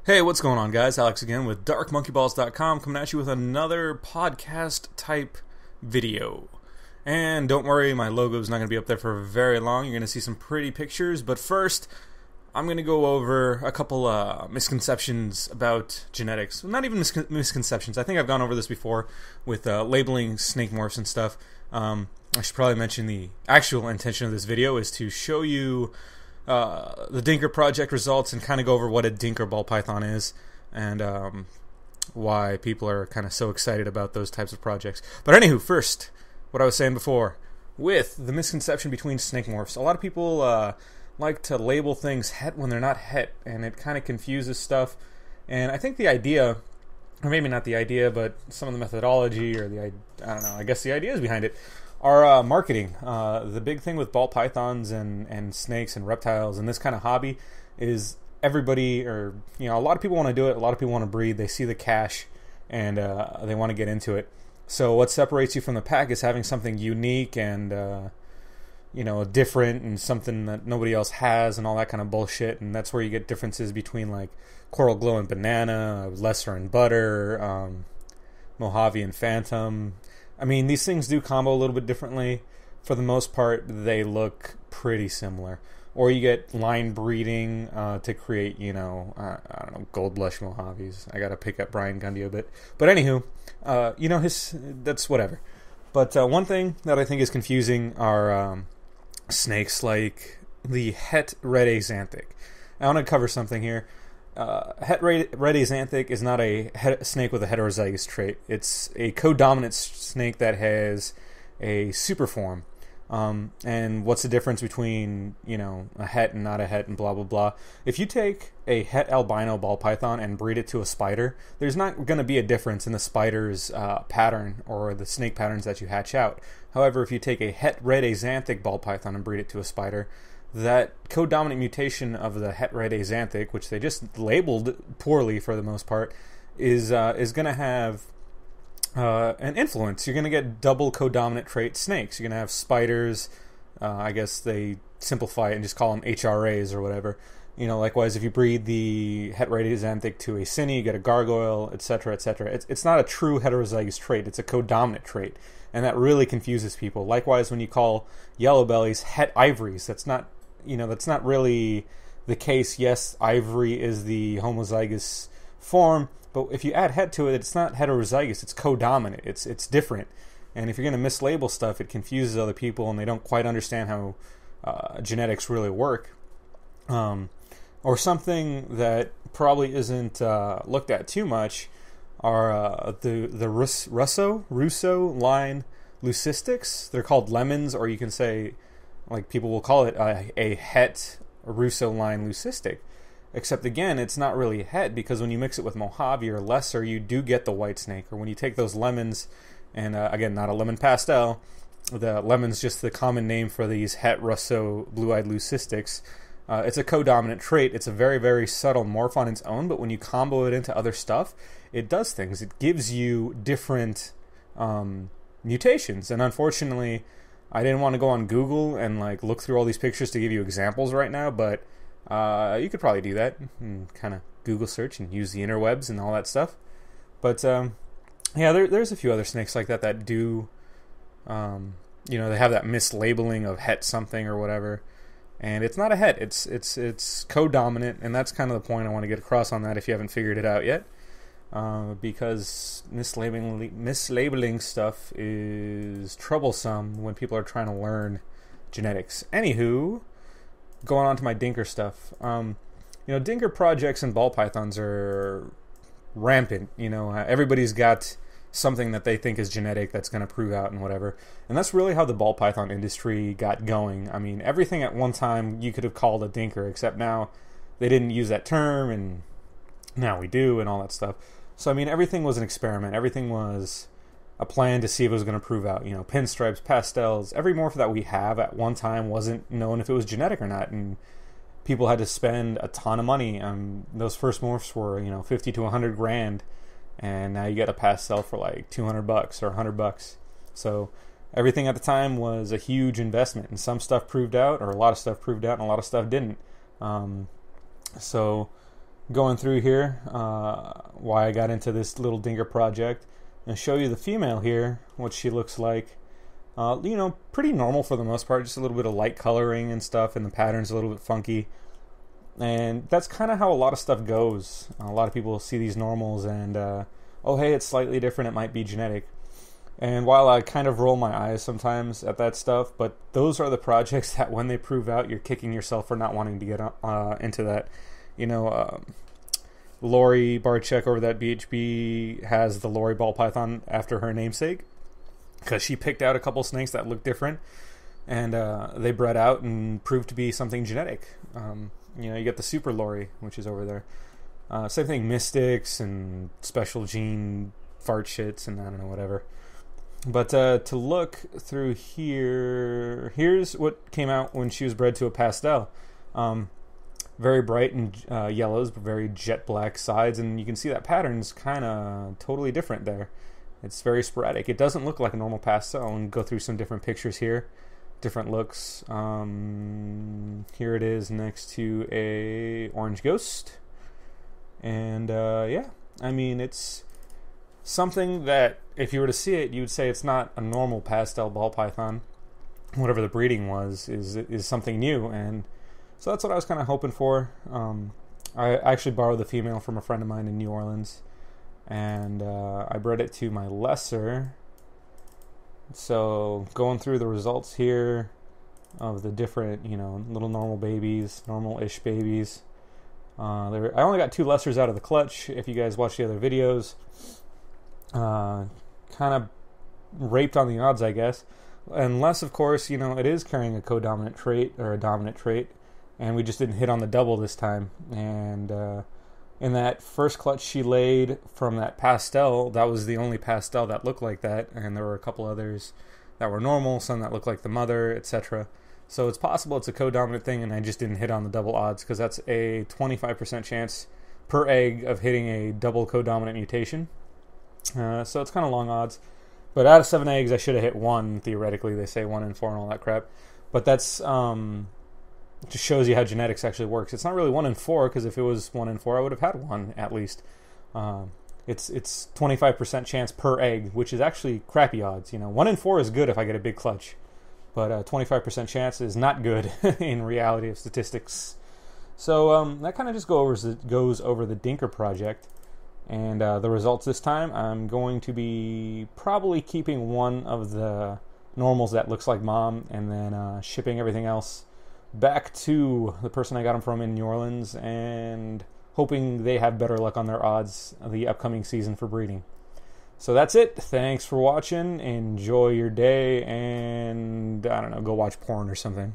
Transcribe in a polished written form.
Hey, what's going on, guys? Alex again with darkmonkeyballs.com, coming at you with another podcast type video. And don't worry, my logo's not going to be up there for very long. You're going to see some pretty pictures, but first I'm going to go over a couple misconceptions about genetics. Well, not even misconceptions. I think I've gone over this before with labeling snake morphs and stuff. I should probably mention the actual intention of this video is to show you the Dinker project results and kind of go over what a Dinker ball python is and why people are kind of so excited about those types of projects. But anywho, first, what I was saying before, with the misconception between snake morphs, a lot of people like to label things het when they're not het, and it kind of confuses stuff. And I think the idea, or maybe not the idea, but some of the methodology or I don't know, I guess the ideas behind it are marketing. The big thing with ball pythons and snakes and reptiles and this kind of hobby is everybody, or a lot of people want to do it. A lot of people want to breed. They see the cash and they want to get into it. So what separates you from the pack is having something unique and different and something that nobody else has and all that kind of bullshit. And that's where you get differences between like Coral Glow and Banana, Lesser and Butter, Mojave and Phantom. I mean, these things do combo a little bit differently. For the most part, they look pretty similar. Or you get line breeding to create, I don't know, Gold Blush Mojaves. I got to pick up Brian Gundy a bit. But anywho, that's whatever. But one thing that I think is confusing are snakes like the het red axanthic. I want to cover something here. Het red axanthic is not a snake with a heterozygous trait. It's a codominant snake that has a superform. And what's the difference between, a het and not a het and blah, blah, blah. If you take a het albino ball python and breed it to a spider, there's not going to be a difference in the spider's pattern or the snake patterns that you hatch out. However, if you take a het red axanthic ball python and breed it to a spider, that codominant mutation of the het red axanthic, which they just labeled poorly for the most part, is going to have an influence. You're going to get double codominant trait snakes. You're going to have spiders. I guess they simplify it and just call them HRAs or whatever. Likewise, if you breed the het red axanthic to a cine, you get a gargoyle, etc., etc. It's not a true heterozygous trait. It's a codominant trait, and that really confuses people. Likewise, when you call yellow bellies het ivories, that's not really the case. Yes, ivory is the homozygous form, but if you add het to it, it's not heterozygous, it's codominant. It's different. And if you're going to mislabel stuff, it confuses other people and they don't quite understand how genetics really work. Or something that probably isn't looked at too much are the Russo line leucistics. They're called lemons, or you can say, like people will call it a het Russo line leucistic. Except again, it's not really het, because when you mix it with Mojave or Lesser, you do get the white snake. Or when you take those lemons, and again, not a lemon pastel, the lemon's just the common name for these het Russo blue-eyed leucistics. It's a codominant trait. It's a very, very subtle morph on its own, but when you combo it into other stuff, it does things. It gives you different mutations. And unfortunately, I didn't want to go on Google and look through all these pictures to give you examples right now, but you could probably do that and kind of Google search and use the interwebs and all that stuff. But there's a few other snakes like that do, they have that mislabeling of het something or whatever, and it's not a het. It's codominant, and that's kind of the point I want to get across on that if you haven't figured it out yet. Because mislabeling stuff is troublesome when people are trying to learn genetics. Anywho, going on to my Dinker stuff. Dinker projects and ball pythons are rampant. Everybody's got something that they think is genetic that's going to prove out and whatever. And that's really how the ball python industry got going. I mean, everything at one time you could have called a Dinker, except now they didn't use that term, and now we do, and all that stuff. So, I mean, everything was an experiment. Everything was a plan to see if it was going to prove out. Pinstripes, pastels, every morph that we have at one time wasn't known if it was genetic or not. And people had to spend a ton of money. Those first morphs were, 50 to 100 grand. And now you get a pastel for like $200 or $100. So everything at the time was a huge investment. And some stuff proved out, or a lot of stuff proved out, and a lot of stuff didn't. So going through here why I got into this little dinker project and show you the female here, what she looks like. Pretty normal for the most part, just a little bit of light coloring and stuff, and the pattern's a little bit funky. And that's kind of how a lot of stuff goes. A lot of people see these normals and, oh, hey, it's slightly different, it might be genetic. And while I kind of roll my eyes sometimes at that stuff, but those are the projects that when they prove out, you're kicking yourself for not wanting to get into that. Lori Barczyk over at BHB has the Lori ball python after her namesake, because she picked out a couple snakes that looked different, and they bred out and proved to be something genetic. You get the Super Lori, which is over there. Same thing, Mystics and Special Gene fart shits and I don't know, whatever. But to look through here, here's what came out when she was bred to a pastel. Very bright and yellows, but very jet black sides, and you can see that pattern's kind of totally different there. It's very sporadic. It doesn't look like a normal pastel. And go through some different pictures here, different looks. Here it is next to a orange ghost, and yeah, I mean, it's something that if you were to see it, you would say it's not a normal pastel ball python. Whatever the breeding was is something new, and so that's what I was kind of hoping for. I actually borrowed the female from a friend of mine in New Orleans, and I bred it to my lesser. So going through the results here of the different, little normal babies, normal-ish babies. I only got 2 lessers out of the clutch. If you guys watch the other videos, kind of raped on the odds, I guess. Unless, of course, it is carrying a co-dominant trait or a dominant trait, and we just didn't hit on the double this time. And in that first clutch she laid from that pastel, that was the only pastel that looked like that, and there were a couple others that were normal, some that looked like the mother, etc. So it's possible it's a co-dominant thing, and I just didn't hit on the double odds, because that's a 25% chance per egg of hitting a double co-dominant mutation. So it's kind of long odds. But out of 7 eggs, I should have hit 1, theoretically. They say 1 in 4 and all that crap. But that's just shows you how genetics actually works. It's not really 1 in 4, because if it was 1 in 4, I would have had 1 at least. It's 25% chance per egg, which is actually crappy odds. 1 in 4 is good if I get a big clutch, but 25% chance is not good in reality of statistics. So that kind of just goes over the Dinker project. And the results this time, I'm going to be probably keeping one of the normals that looks like mom, and then shipping everything else back to the person I got them from in New Orleans, and hoping they have better luck on their odds the upcoming season for breeding. So that's it. Thanks for watching. Enjoy your day, and I don't know, go watch porn or something.